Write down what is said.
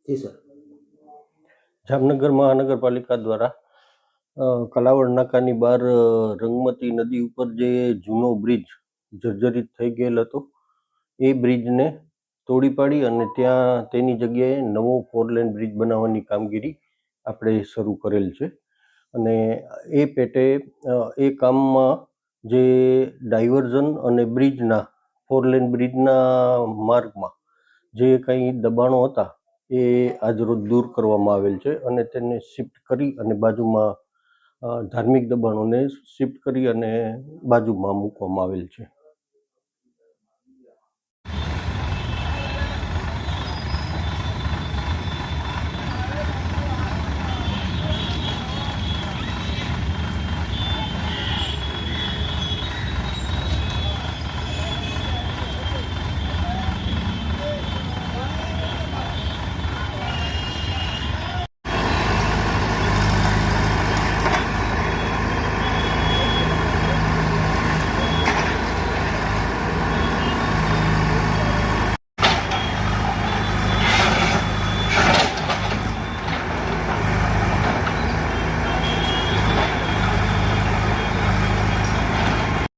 જી sir. Jamnagar મહાનગરપાલિકા દ્વારા કલાવડ નાકાની બહાર રંગમતી નદી ઉપર જે જૂનો બ્રિજ જર્જરિત થઈ ગયેલ હતો એ બ્રિજને તોડી પાડી અને ત્યાં તેની જગ્યાએ નવો 4 લેન બ્રિજ બનાવવાની કામગીરી આપણે શરૂ કરેલ છે. અને એ પેટે એ કામમાં જે ડાયવર્ઝન અને બ્રિજના 4 લેન બ્રિજના માર્ગમાં જે કંઈ દબાણો હતા એ આજરોજ દૂર કરવામાં આવેલ છે અને તેને શિફ્ટ કરી અને બાજુમાં ધાર્મિક દબાણોને શિફ્ટ કરી અને બાજુમાં મૂકવામાં આવેલ છે.